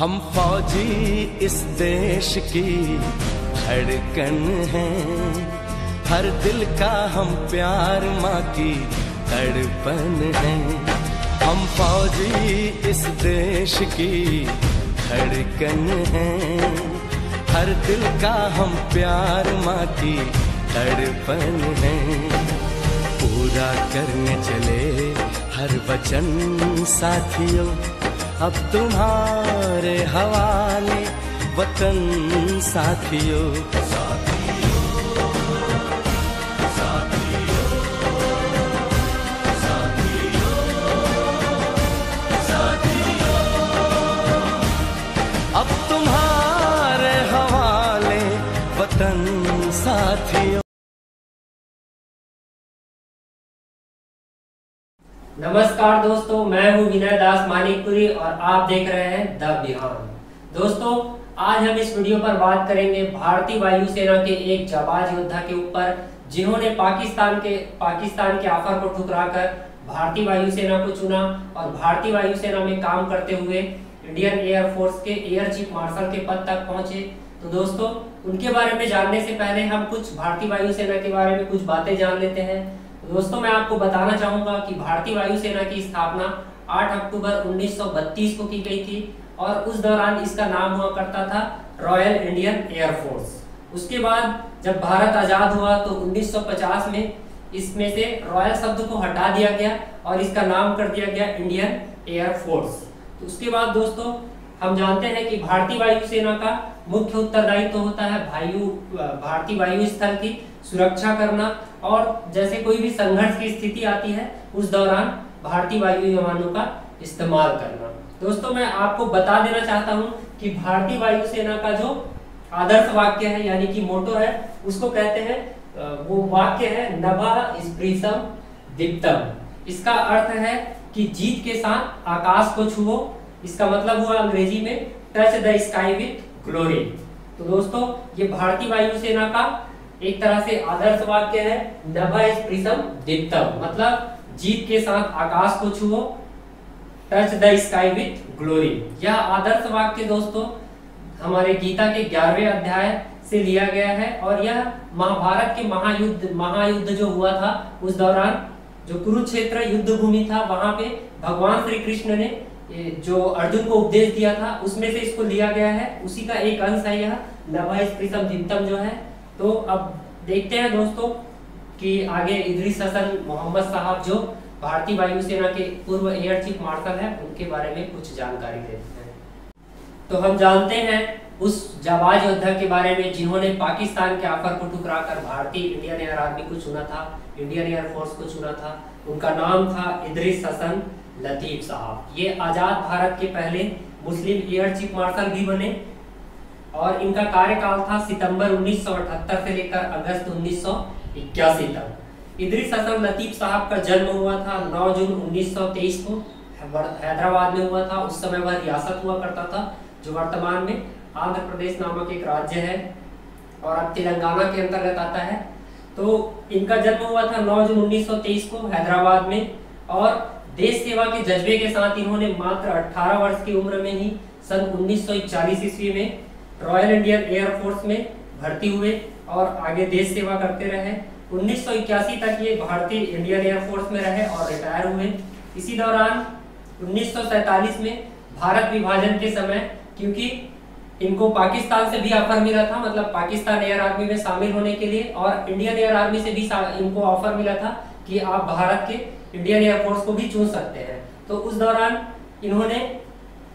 हम फौजी इस देश की धड़कन हैं, हर दिल का हम प्यार माँ की तड़पन हैं। हम फौजी इस देश की धड़कन हैं, हर दिल का हम प्यार माँ की तड़पन हैं। पूरा करने चले हर वचन साथियों, अब तुम्हारे हवाले वतन साथियों। अब तुम्हारे हवाले वतन साथियों। नमस्कार दोस्तों, मैं हूं विनय दास मानिकपुरी और आप देख रहे हैं द बिहान। दोस्तों, आज हम इस वीडियो पर बात करेंगे भारतीय वायुसेना के एक जाबाज योद्धा के ऊपर, जिन्होंने पाकिस्तान के ऑफर को ठुकराकर भारतीय वायुसेना को चुना और भारतीय वायुसेना में काम करते हुए इंडियन एयरफोर्स के एयर चीफ मार्शल के पद तक पहुंचे। तो दोस्तों, उनके बारे में जानने से पहले हम कुछ भारतीय वायुसेना के बारे में कुछ बातें जान लेते हैं। दोस्तों, मैं आपको बताना चाहूंगा कि भारतीय वायुसेना की स्थापना 8 अक्टूबर 1932 को की गई थी और उस दौरान इसका नाम हुआ करता था रॉयल इंडियन एयरफोर्स। उसके बाद जब भारत आजाद हुआ तो 1950 में इसमें से रॉयल शब्द को हटा दिया गया और इसका नाम कर दिया गया इंडियन एयरफोर्स। तो उसके बाद दोस्तों, हम जानते हैं कि भारतीय वायुसेना का मुख्य उत्तरदायित्व होता है भारतीय वायु स्थल की सुरक्षा करना, और जैसे कोई भी संघर्ष की स्थिति आती है उस दौरान भारतीय वायु विमानों का इस्तेमाल करना। दोस्तों, मैं आपको बता देना चाहता हूं कि भारतीय वायुसेना का जो आदर्श वाक्य है यानी कि मोटो है, उसको कहते हैं, वो वाक्य है नभः स्पृशं दीप्तम्। इसका अर्थ है कि जीत के साथ आकाश को छुओ। इसका मतलब हुआ अंग्रेजी में touch the sky with glory. तो दोस्तों, ये भारतीय वायुसेना का एक तरह से आदर्श वाक्य है नभः स्पृशं दीप्तम्, मतलब जीत के साथ आकाश को छुओ, touch the sky with glory. यह आदर्श वाक्य दोस्तों हमारे गीता के 11वें अध्याय से लिया गया है और यह महाभारत के महायुद्ध जो हुआ था उस दौरान, जो कुरुक्षेत्र युद्ध भूमि था, वहां पे भगवान श्री कृष्ण ने जो अर्जुन को उपदेश दिया था उसमें से इसको लिया गया है। उसी का एक अंश है यह नभः स्पृशं दीप्तम् जो है। तो अब देखते हैं दोस्तों कि आगे इदरीस हसन मोहम्मद साहब जो भारतीय वायुसेना के पूर्व एयर चीफ मार्शल हैं, उनके बारे में कुछ जानकारी देते हैं। तो हम जानते हैं उस जाबाज योद्धा के बारे में जिन्होंने पाकिस्तान के ऑफर को ठुकराकर भारतीय इंडियन एयर आर्मी को चुना था, इंडियन एयरफोर्स को चुना था। उनका नाम था इदरीस हसन लतीफ साहब। ये आजाद भारत के पहले मुस्लिम एयर चीफ मार्शल भी बने और इनका कार्यकाल था सितंबर 1978 से लेकर अगस्त 1981 तक। इदरीस हसन लतीफ साहब का जन्म हुआ था 9 जून 1923 को, हैदराबाद में हुआ था। उस समय वह रियासत हुआ करता था जो वर्तमान में आंध्र प्रदेश नामक एक राज्य है और अब तेलंगाना के अंतर्गत आता है। तो इनका जन्म हुआ था 9 जून 1923 को हैदराबाद में और देश सेवा के जज्बे के साथ इन्होंने मात्र 18 वर्ष की उम्र में ही सन 1941 ईस्वी में रॉयल इंडियन एयरफोर्स में भर्ती हुए और आगे देश सेवा करते रहे। 1981 तक ये भारतीय इंडियन एयरफोर्स में रहे और रिटायर हुए। इसी दौरान 1947 में भारत विभाजन के समय, क्योंकि इनको पाकिस्तान से भी ऑफर मिला था, मतलब पाकिस्तान एयर आर्मी में शामिल होने के लिए, और इंडियन एयर आर्मी से भी इनको ऑफर मिला था कि आप भारत के इंडियन एयरफोर्स को भी चुन सकते हैं। तो उस दौरान इन्होंने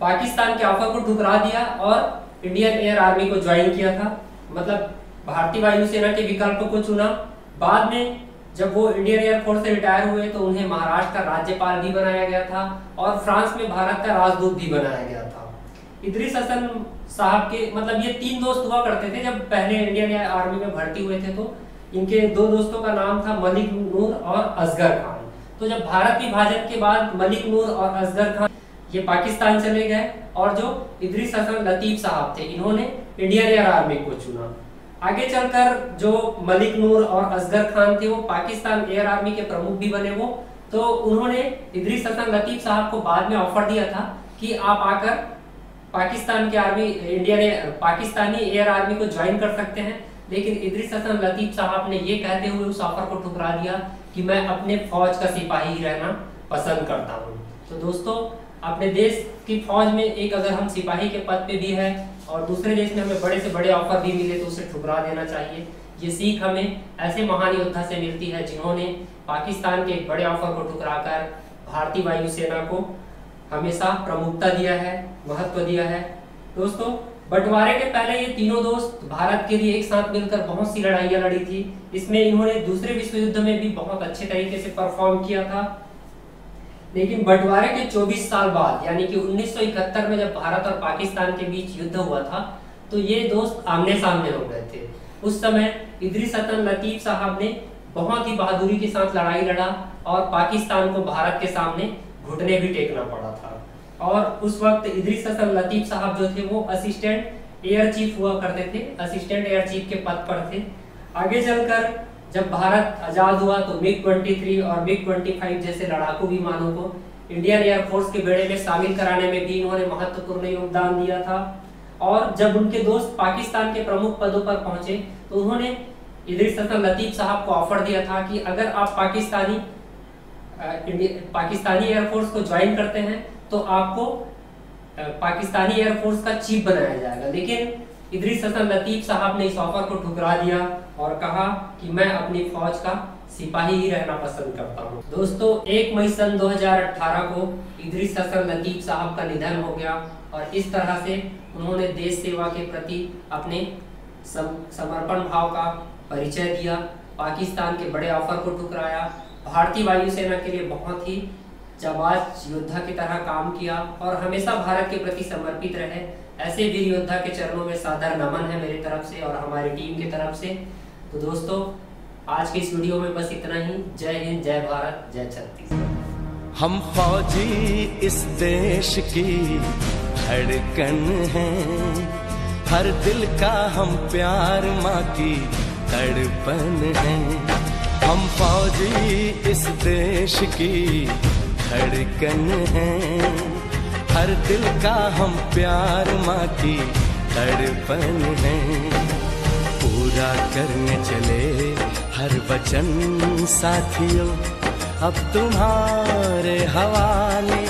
पाकिस्तान के ऑफर को ठुकरा दिया और इंडियन एयर आर्मी को ज्वाइन किया था, मतलब भारतीय वायुसेना के विकल्प को चुना। बाद में जब वो इंडियन एयरफोर्स से रिटायर हुए तो उन्हें महाराष्ट्र का राज्यपाल भी बनाया गया था और फ्रांस में भारत का राजदूत भी बनाया गया था। इदरीस हसन साहब के, मतलब ये 3 दोस्त हुआ करते थे जब पहले इंडियन एयर आर्मी में भर्ती हुए थे। तो इनके 2 दोस्तों का नाम था मलिक नूर और असगर खान। तो जब भारत विभाजन के बाद मलिक नूर और असगर खान ये पाकिस्तान चले गए और जो इदरीस हसन लतीफ साहब थे, इन्होंने इंडियन एयर आर्मी को चुना। आगे चलकर जो मलिक नूर और असगर खान थे वो पाकिस्तान एयर आर्मी के प्रमुख भी बने। वो तो उन्होंने इदरीस हसन लतीफ साहब को बाद में ऑफर दिया था कि आप आकर पाकिस्तान की आर्मी, पाकिस्तानी एयर आर्मी को ज्वाइन कर सकते हैं। लेकिन इदरीस हसन लतीफ साहब ने ये कहते हुए उस ऑफर को ठुकरा दिया कि मैं अपने फौज का सिपाही ही रहना पसंद करता हूँ। तो दोस्तों, अपने देश की फौज में एक अगर हम सिपाही के पद पे भी है और दूसरे देश में हमें बड़े से बड़े ऑफर भी मिले तो उसे ठुकरा देना चाहिए। ये सीख हमें ऐसे महान योद्धा से मिलती है जिन्होंने पाकिस्तान के एक बड़े ऑफर को ठुकराकर भारतीय वायुसेना को हमेशा प्रमुखता दिया है, महत्व दिया है। दोस्तों, बंटवारे के पहले ये तीनों दोस्त भारत के लिए एक साथ मिलकर बहुत सी लड़ाइयां लड़ी थी। इसमें इन्होंने दूसरे विश्व युद्ध में भी बहुत अच्छे तरीके से परफॉर्म किया था। लेकिन बंटवारे के 24 साल बाद यानी कि 1971 में जब भारत और पाकिस्तान के बीच युद्ध हुआ था तो ये दोस्त आमने सामने हो गए थे। उस समय इदरीस हसन लतीफ साहब ने बहुत ही बहादुरी के साथ लड़ाई लड़ा और पाकिस्तान को भारत के सामने घुटने भी टेकना पड़ा था। और उस वक्त इदरीस हसन लतीफ साहब जो थे वो असिस्टेंट एयर चीफ हुआ करते थे, असिस्टेंट एयर चीफ के पद पर थे। आगे चलकर जब भारत आजाद हुआ तो MiG-23 और MiG-25 जैसे लड़ाकू विमानों को इंडियन एयरफोर्स के बेड़े में शामिल कराने में भी इन्होंने महत्वपूर्ण योगदान दिया था। और जब उनके दोस्त पाकिस्तान के प्रमुख पदों पर पहुंचे तो उन्होंने इदरीस हसन लतीफ साहब को ऑफर दिया था कि अगर आप पाकिस्तानी एयरफोर्स को ज्वाइन करते हैं तो आपको पाकिस्तानी एयरफोर्स का चीफ बनाया जाएगा। लेकिन इदरीस हसन लतीफ साहब ने इस ऑफर को ठुकरा दिया और कहा कि मैं अपनी फौज का सिपाही ही रहना पसंद करता हूँ। दोस्तों, 1 मई सन 2018 को इदरीस हसन लतीफ साहब का निधन हो गया और इस तरह से उन्होंने देश सेवा के प्रति अपने समर्पण भाव का परिचय दिया, पाकिस्तान के बड़े ऑफर को ठुकराया, भारतीय वायुसेना के लिए बहुत ही जाबाज योद्धा की तरह काम किया और हमेशा भारत के प्रति समर्पित रहे। ऐसे वीर योद्धा के चरणों में सादर नमन है मेरी तरफ से और हमारी टीम की तरफ से। तो दोस्तों, आज के इस वीडियो में बस इतना ही। जय हिंद, जय भारत, जय छत्तीसगढ़। हम फौजी इस देश की धड़कन हैं, हर दिल का हम प्यार माँ की तड़पन है। हम फौजी इस देश की धड़कन हैं, हर दिल का हम प्यार माँ की तड़पन है। पूरा करने चले हर वचन साथियों, अब तुम्हारे हवाले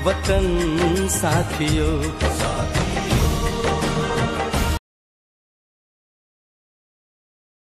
वतन साथियों।